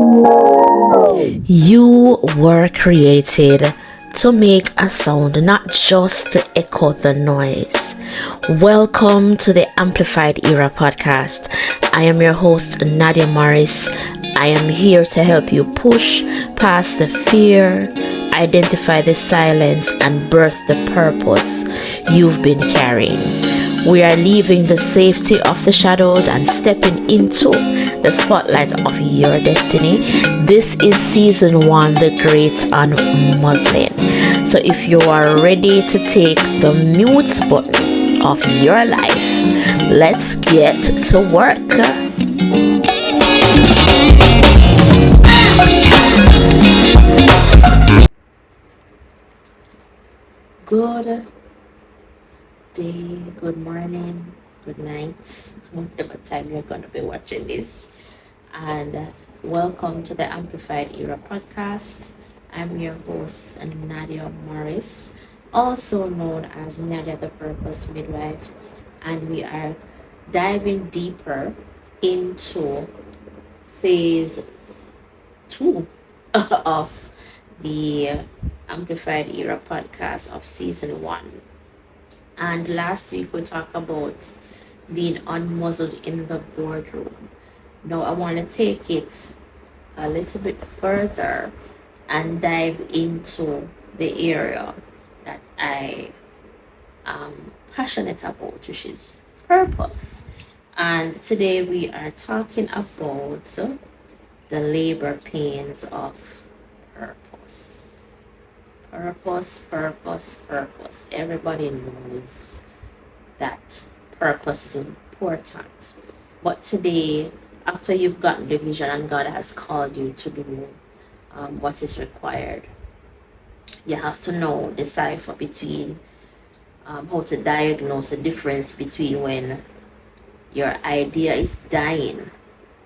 You were created to make a sound, not just to echo the noise. Welcome to the Amplified Era podcast. I am your host, Nadia Morris. I am here to help you push past the fear, identify the silence, and birth the purpose you've been carrying. We are leaving the safety of the shadows and stepping into the spotlight of your destiny. This is season 1, the great unmuzzling. So if you are ready to take the mute button of your life, let's get to work. Good day, good morning, good night, whatever time you're going to be watching this. And welcome to the Amplified Era podcast. I'm your host, Nadia Morris, also known as Nadia the Purpose Midwife. And we are diving deeper into phase 2 of the Amplified Era podcast of season 1. And last week we talked about being unmuzzled in the boardroom. Now I want to take it a little bit further and dive into the area that I am passionate about, which is purpose. And today we are talking about the labor pains of purpose. Purpose. Everybody knows that purpose is important. But today, after you've gotten the vision and God has called you to do what is required, you have to know, decipher between how to diagnose the difference between when your idea is dying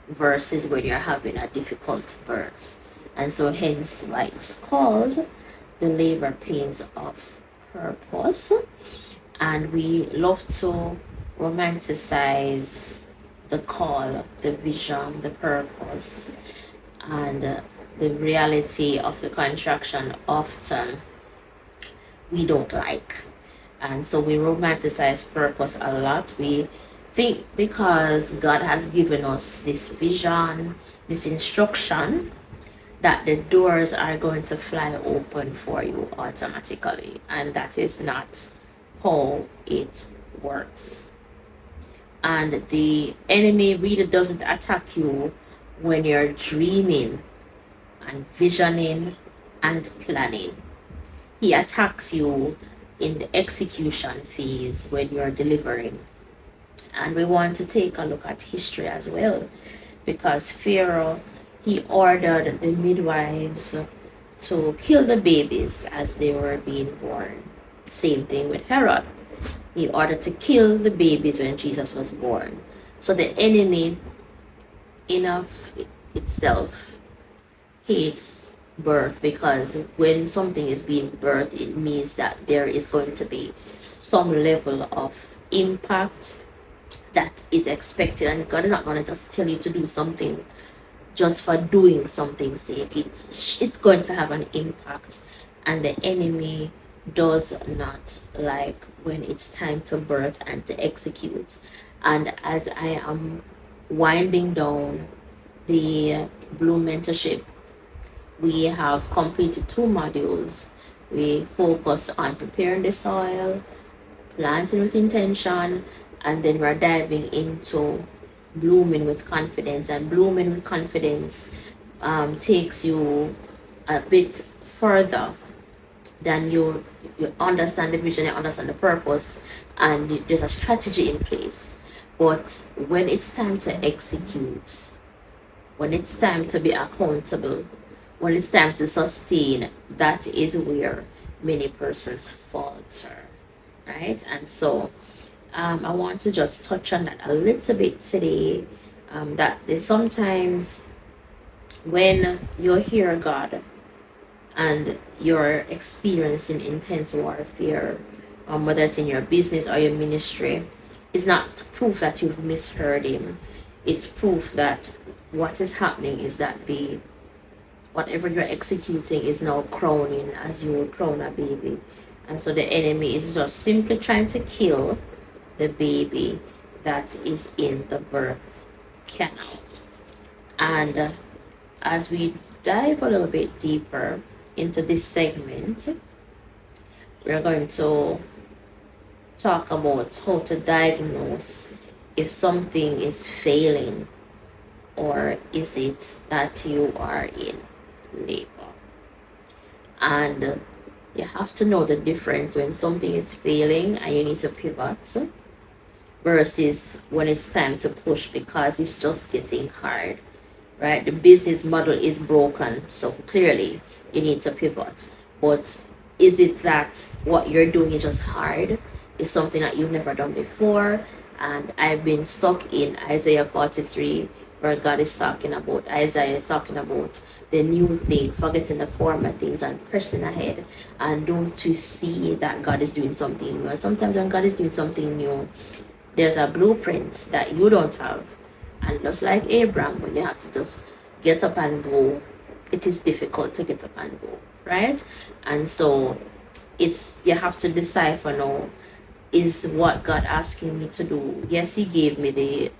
versus when you're having a difficult birth. And so hence why it's called the labor pains of purpose. And we love to romanticize the call, the vision, the purpose, and the reality of the contraction often we don't like. And so we romanticize purpose a lot. We think because God has given us this vision, this instruction, that the doors are going to fly open for you automatically. And that is not how it works. And the enemy really doesn't attack you when you're dreaming and visioning and planning. He attacks you in the execution phase when you're delivering. And we want to take a look at history as well, because Pharaoh, he ordered the midwives to kill the babies as they were being born. Same thing with Herod. He ordered to kill the babies when Jesus was born. So the enemy in of itself hates birth, because when something is being birthed, it means that there is going to be some level of impact that is expected. And God is not going to just tell you to do something just for doing something's sake. It's going to have an impact, and the enemy does not like when it's time to birth and to execute. And as I am winding down the Bloom mentorship, we have completed 2 modules. We focused on preparing the soil, planting with intention, and then we're diving into blooming with confidence. And blooming with confidence takes you a bit further than you understand the vision, you understand the purpose, and there's a strategy in place. But when it's time to execute, when it's time to be accountable, when it's time to sustain, that is where many persons falter, right? And so I want to just touch on that a little bit today, that there's sometimes when you hear God and you're experiencing intense warfare, whether it's in your business or your ministry, is not proof that you've misheard him. It's proof that what is happening is that the whatever you're executing is now crowning as you would crown a baby. And so the enemy is just simply trying to kill the baby that is in the birth canal. And as we dive a little bit deeper into this segment, we're going to talk about how to diagnose if something is failing, or is it that you are in labor. And you have to know the difference when something is failing and you need to pivot versus when it's time to push because it's just getting hard, right? The business model is broken, so clearly you need to pivot. But is it that what you're doing is just hard? Is something that you've never done before? And I've been stuck in Isaiah 43, where God is talking about, Isaiah is talking about the new thing, forgetting the former things and pressing ahead. And don't you see that God is doing something new? And sometimes when God is doing something new, there's a blueprint that you don't have. And just like Abraham, when you have to just get up and go, it is difficult to get up and go, right? And so you have to decipher now, is what God asking me to do? Yes, He gave me the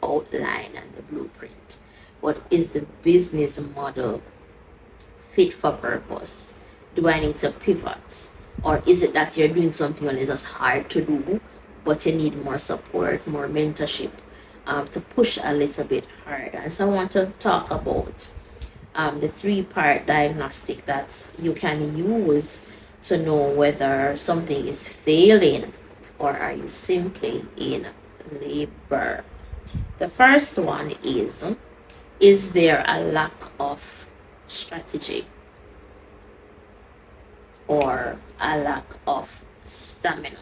outline and the blueprint, but is the business model fit for purpose? Do I need to pivot? Or is it that you're doing something and it's just hard to do, but you need more support, more mentorship to push a little bit harder? And so I want to talk about the 3-part diagnostic that you can use to know whether something is failing or are you simply in labor. The first one is there a lack of strategy or a lack of stamina?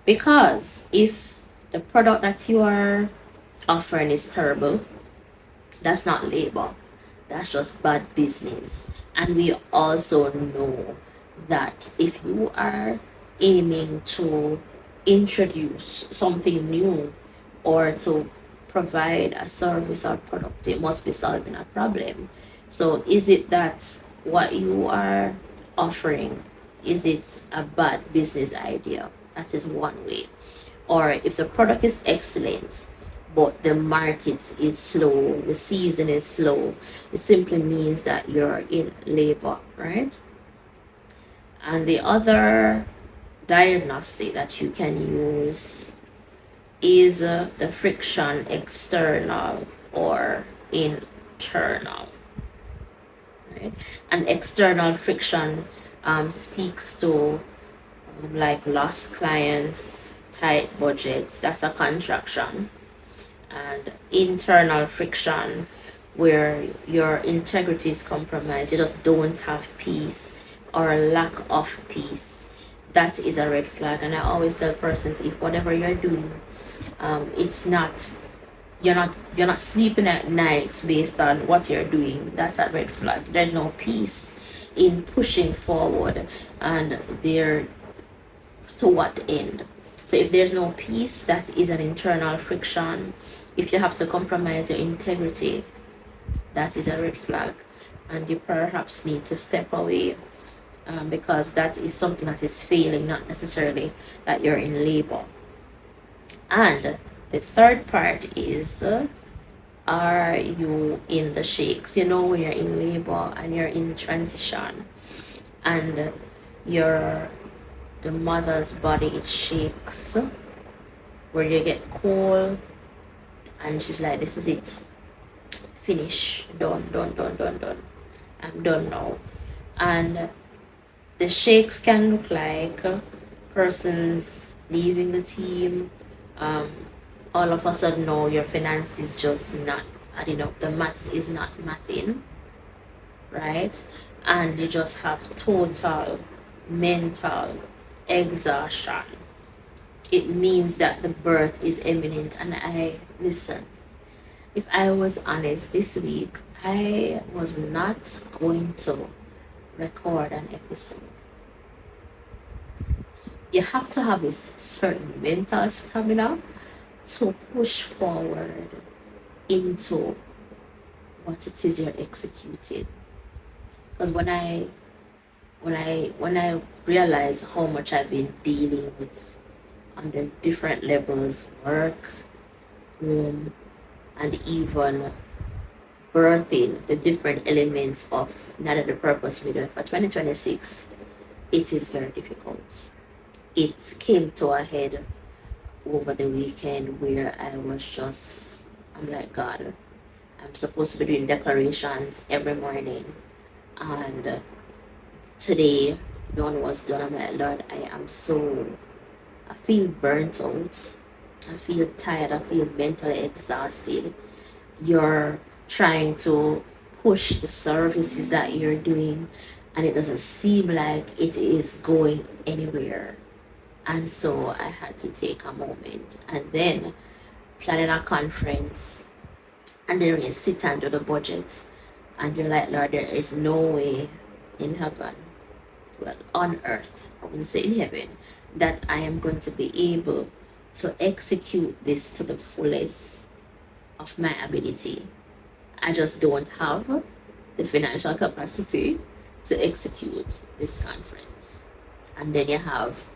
Because if the product that you are offering is terrible, that's not labor, that's just bad business. And we also know that if you are aiming to introduce something new or to provide a service or product, it must be solving a problem. So is it that what you are offering, is it a bad business idea? That is one way. Or if the product is excellent but the market is slow, the season is slow, it simply means that you're in labor, right? And the other diagnostic that you can use is the friction, external or internal, right? And external friction speaks to like lost clients, tight budgets, that's a contraction. And internal friction, where your integrity is compromised, you just don't have peace or a lack of peace, that is a red flag. And I always tell persons, if whatever you're doing, it's not, you're not sleeping at nights based on what you're doing, that's a red flag. There's no peace in pushing forward, and there, to what end? So if there's no peace, that is an internal friction. If you have to compromise your integrity, that is a red flag, and you perhaps need to step away, because that is something that is failing, not necessarily that you're in labor. And the third part is, are you in the shakes? You know, when you're in labor and you're in transition and the mother's body, it shakes, where you get cold and she's like, this is it, finish, done, I'm done now. And the shakes can look like persons leaving the team. All of a sudden now your finance is just not adding up, the maths is not mathing, right? And you just have total mental exhaustion. It means that the birth is imminent. And listen, if I was honest, this week I was not going to record an episode. So you have to have a certain mental stamina to push forward into what it is you're executing. Because when I realize how much I've been dealing with on the different levels, work, home, and even birthing the different elements of Nada the Purpose Midwife for 2026, it is very difficult. It came to a head over the weekend where I'm like, God, I'm supposed to be doing declarations every morning. And today, none was done. I'm like, Lord, I feel burnt out. I feel tired. I feel mentally exhausted. You're trying to push the services that you're doing, and it doesn't seem like it is going anywhere. And so I had to take a moment and then planning a conference. And then you sit and do the budget, and you're like, Lord, there is no way in heaven, well, on earth, I wouldn't say in heaven, that I am going to be able to execute this to the fullest of my ability. I just don't have the financial capacity to execute this conference. And then you have,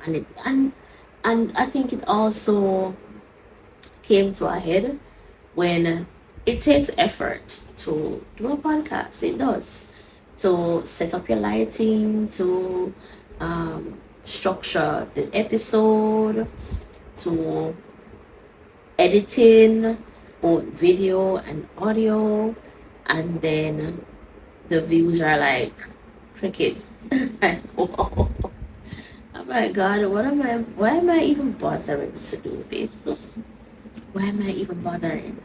and it, and I think it also came to a head when it takes effort to do a podcast. It does. To set up your lighting, to structure the episode, to editing both video and audio, and then the views are like crickets. Like, wow. Oh my God, why am I even bothering to do this? Why am I even bothering?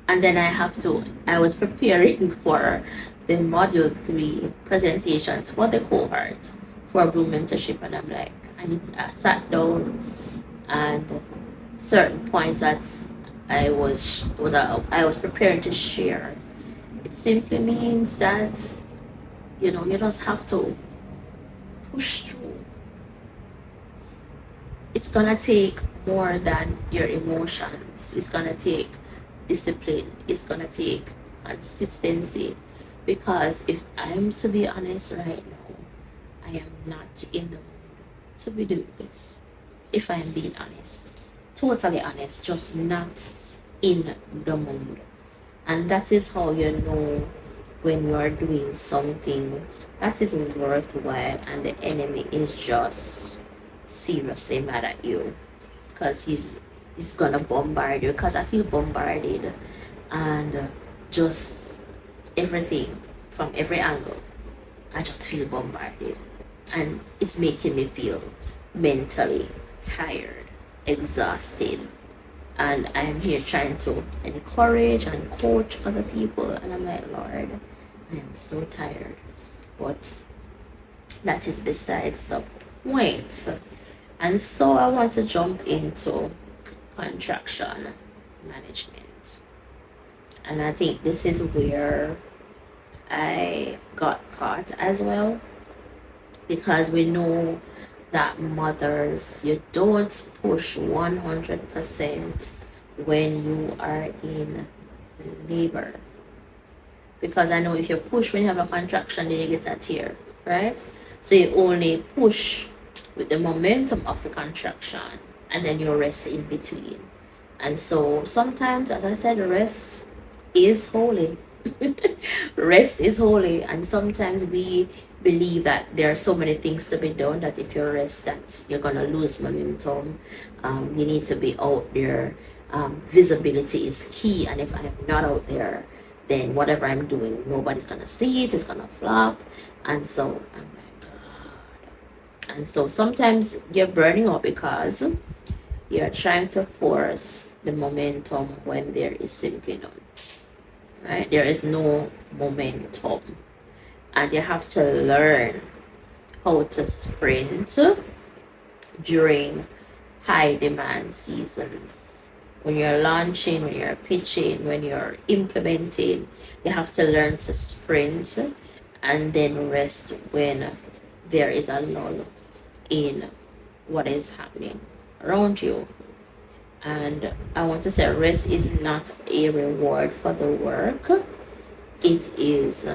And then I was preparing for the module 3 presentations for the cohort for Bloom mentorship, and I'm like, I sat down, and certain points that I was preparing to share. It simply means that you just have to push through. It's gonna take more than your emotions. It's gonna take discipline. It's gonna take consistency. Because if I'm to be honest right now, I am not in the mood to be doing this. If I'm being honest, totally honest, just not in the mood. And that is how you know when you are doing something that is worthwhile and the enemy is just seriously mad at you, because he's gonna bombard you, because I feel bombarded, and just everything from every angle. I just feel bombarded, and it's making me feel mentally tired, exhausted. And I'm here trying to encourage and coach other people, and I'm like, Lord, I am so tired. But that is besides the point. And so I want to jump into contraction management. And I think this is where I got caught as well, because we know that mothers, you don't push 100% when you are in labor. Because I know if you push when you have a contraction, then you get a tear, right? So you only push with the momentum of the contraction, and then you rest in between. And so sometimes, as I said, rest is holy. Rest is holy, and sometimes we believe that there are so many things to be done that if you rest, that you're gonna lose momentum. You need to be out there. Visibility is key, and if I'm not out there, then whatever I'm doing, nobody's gonna see it. It's gonna flop, and so I'm like, God. And so sometimes you're burning out because you're trying to force the momentum when there is simply none. Right? There is no momentum, and you have to learn how to sprint during high demand seasons. When you're launching, when you're pitching, when you're implementing, you have to learn to sprint and then rest when there is a lull in what is happening around you. And I want to say rest is not a reward for the work. It is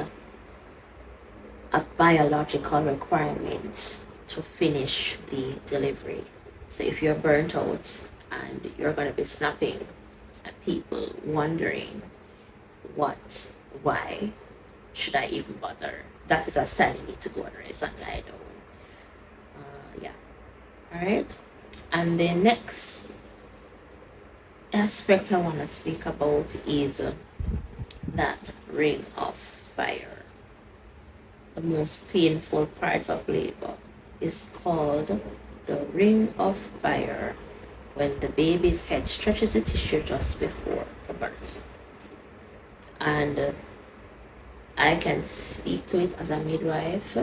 a biological requirement to finish the delivery. So if you're burnt out and you're going to be snapping at people wondering why should I even bother, that is a sign you need to go and rest and lie down. Yeah. All right. And the next aspect I want to speak about is that ring of fire. The most painful part of labor is called the ring of fire, when the baby's head stretches the tissue just before the birth. And I can speak to it as a midwife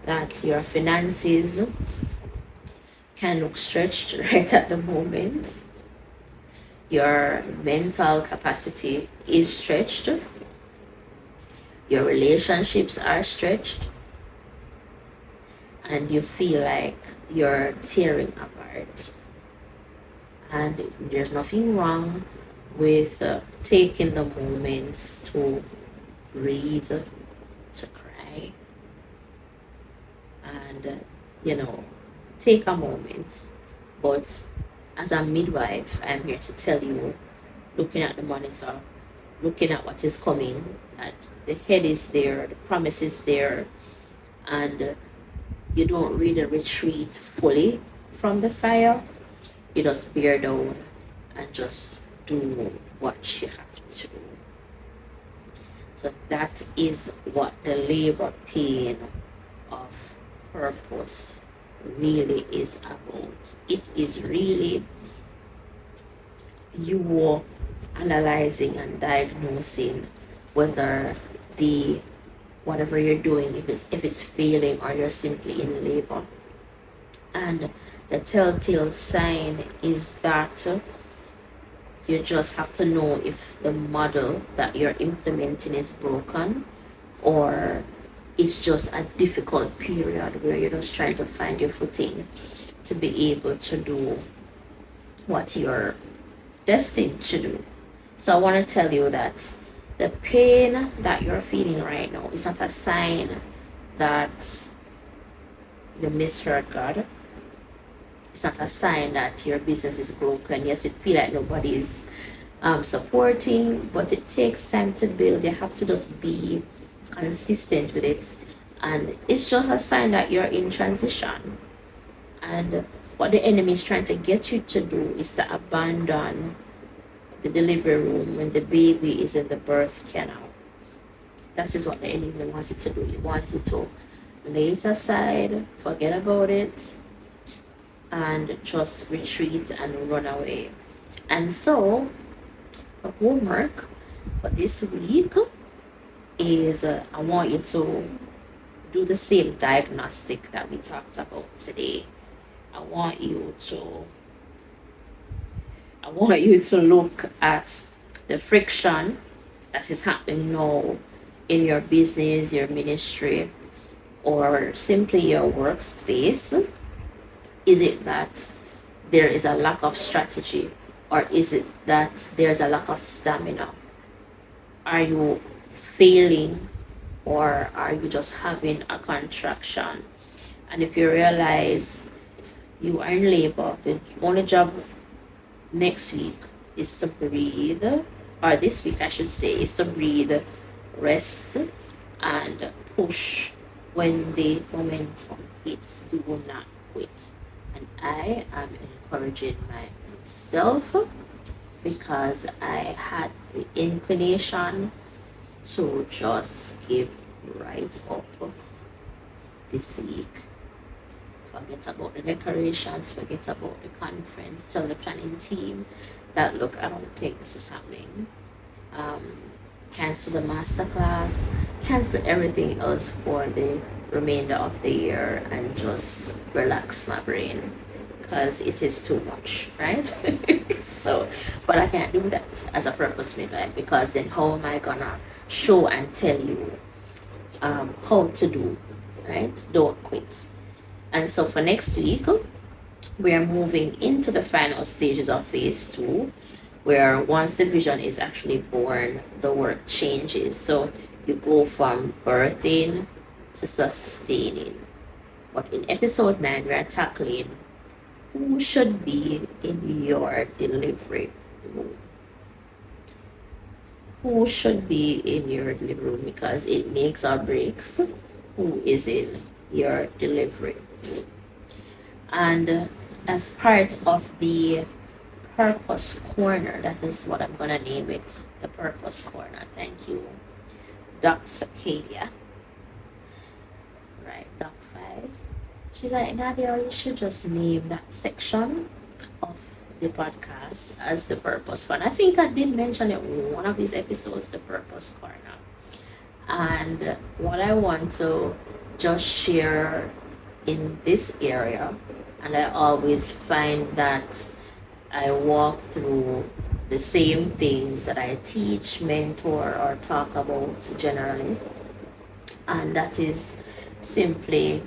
that your finances can look stretched right at the moment. Your mental capacity is stretched. Your relationships are stretched. And you feel like you're tearing apart. And there's nothing wrong with taking the moments to breathe, to cry, and take a moment. But as a midwife, I'm here to tell you, looking at the monitor, looking at what is coming, that the head is there, the promise is there, and you don't really retreat fully from the fire. You just bear down and just do what you have to do. So that is what the labor pain of purpose really is about. It is really you analyzing and diagnosing whether whatever you're doing, if it's failing or you're simply in labor. And the telltale sign is that you just have to know if the model that you're implementing is broken, or it's just a difficult period where you're just trying to find your footing to be able to do what you're destined to do. So I want to tell you that the pain that you're feeling right now is not a sign that you misheard God. It's not a sign that your business is broken. Yes, it feels like nobody is supporting, but it takes time to build. You have to just be consistent with it. And it's just a sign that you're in transition. And what the enemy is trying to get you to do is to abandon the delivery room when the baby is in the birth canal. That is what the enemy wants you to do. He wants you to lay it aside, forget about it, and just retreat and run away. And so, the homework for this week is I want you to do the same diagnostic that we talked about today. I want you to look at the friction that is happening now in your business, your ministry, or simply your workspace. Is it that there is a lack of strategy, or is it that there's a lack of stamina? Are you failing, or are you just having a contraction? And if you realize you are in labor, the only job next week is to breathe, or this week I should say, is to breathe, rest, and push when the momentum hits. Do not quit. And I am encouraging myself because I had the inclination to just give right up this week. Forget about the decorations, forget about the conference, tell the planning team that look, I don't think this is happening. Cancel the masterclass, cancel everything else for the remainder of the year, and just relax my brain because it is too much, right? So, but I can't do that as a purpose midwife, because then how am I gonna show and tell you how to do, right? Don't quit. And so for next week, we are moving into the final stages of phase 2, where once the vision is actually born, the work changes. So you go from birthing to sustaining. But in episode 9, we are tackling who should be in your delivery room. Who should be in your delivery room, because it makes or breaks who is in your delivery room. And as part of the Purpose Corner, that is what I'm gonna name it, the Purpose Corner. Thank you, Dr. Kadia. Right, Doc 5. She's like, Nadia, you should just name that section of the podcast as the Purpose Corner. I think I did mention it in one of these episodes, the Purpose Corner. And what I want to just share in this area, and I always find that I walk through the same things that I teach, mentor, or talk about generally, and that is simply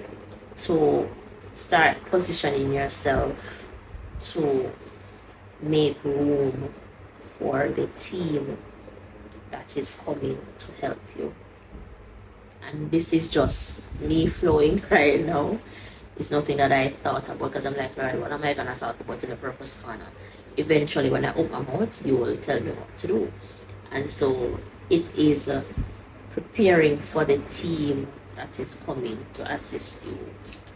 to start positioning yourself to make room for the team that is coming to help you. And this is just me flowing right now. It's nothing that I thought about, because I'm like, right, what am I going to talk about in the Purpose Corner? Eventually, when I open my mouth, you will tell me what to do. And so it is preparing for the team that is coming to assist you.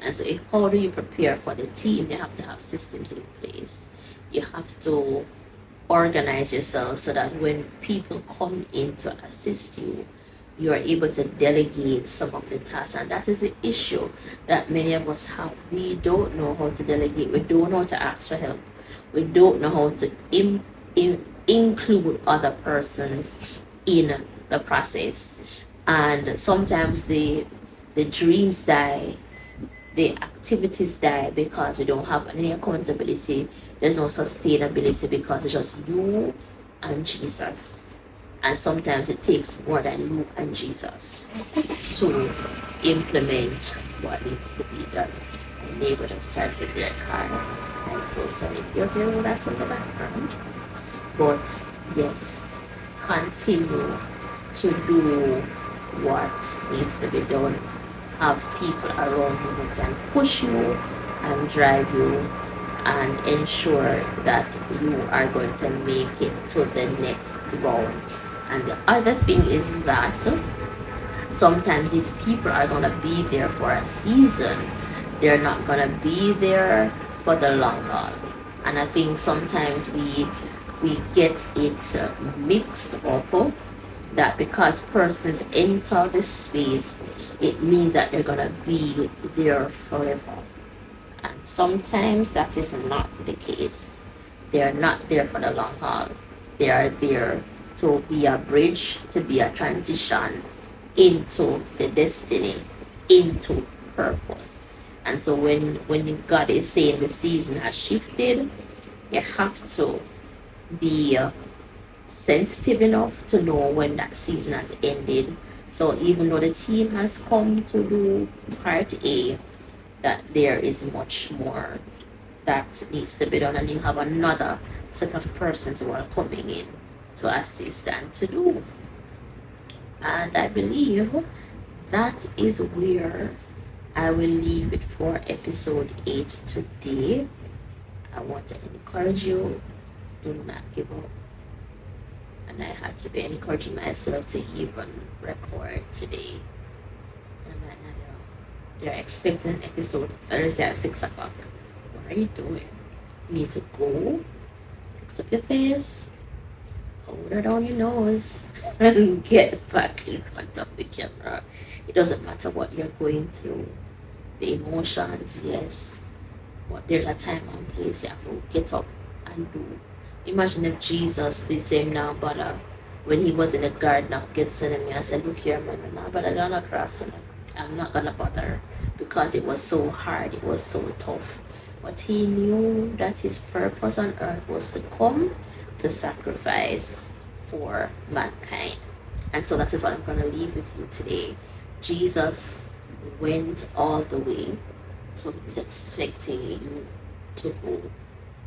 And so how do you prepare for the team? You have to have systems in place. You have to organize yourself so that when people come in to assist you, you are able to delegate some of the tasks. And that is the issue that many of us have. We don't know how to delegate. We don't know how to ask for help. We don't know how to include other persons in the process. And sometimes the dreams die, the activities die, because we don't have any accountability. There's no sustainability, because it's just you and Jesus. And sometimes it takes more than you and Jesus to implement what needs to be done. My neighbor just started their car. I'm so sorry if you're hearing that in the background. But yes, continue to do what needs to be done. Have people around you who can push you and drive you and ensure that you are going to make it to the next round. And the other thing is that sometimes these people are going to be there for a season. They're not going to be there for the long haul. And I think sometimes we get it mixed up, that because persons enter this space, it means that they're going to be there forever. And sometimes that is not the case. They are not there for the long haul. They are there to be a bridge, to be a transition into the destiny, into purpose. And so when God is saying the season has shifted, you have to be sensitive enough to know when that season has ended. So even though the team has come to do part A, that there is much more that needs to be done, and you have another set of persons who are coming in to assist and to do. And I believe that is where I will leave it for episode 8 today. I want to encourage you, do not give up. And I had to be encouraging myself to even record today. And I'm like, they're expecting an episode Thursday at 6 o'clock. What are you doing? You need to go, fix up your face, hold down your nose, and get back in front of the camera. It doesn't matter what you're going through. The emotions, yes. But there's a time and place you have to get up and do. Imagine if Jesus did same now, but when he was in the Garden of Gethsemane, I said, look here, man, now, but I'm not crossing. I'm not gonna bother, because it was so hard, it was so tough. But he knew that his purpose on earth was to come to sacrifice for mankind. And so that is what I'm going to leave with you today. Jesus went all the way, so he's expecting you to go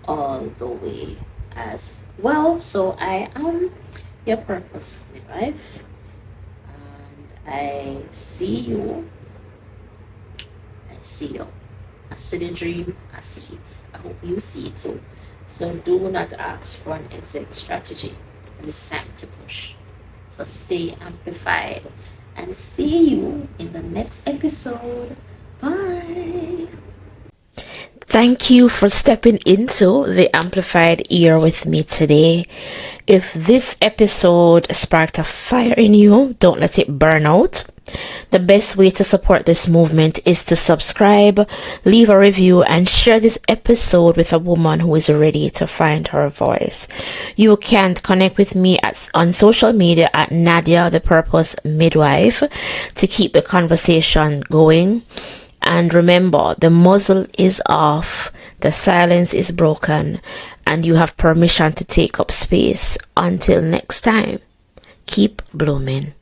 all the way as well. So I am your purpose midwife, and I see you. I see you. I see the dream. I see it. I hope you see it too. So do not ask for an exit strategy. It's time to push. So stay amplified and see you in the next episode. Bye. Thank you for stepping into the Amplified Ear with me today. If this episode sparked a fire in you, don't let it burn out. The best way to support this movement is to subscribe, leave a review, and share this episode with a woman who is ready to find her voice. You can connect with me on social media at Nadia the Purpose Midwife to keep the conversation going. And remember, the muzzle is off, the silence is broken, and you have permission to take up space. Until next time, keep blooming.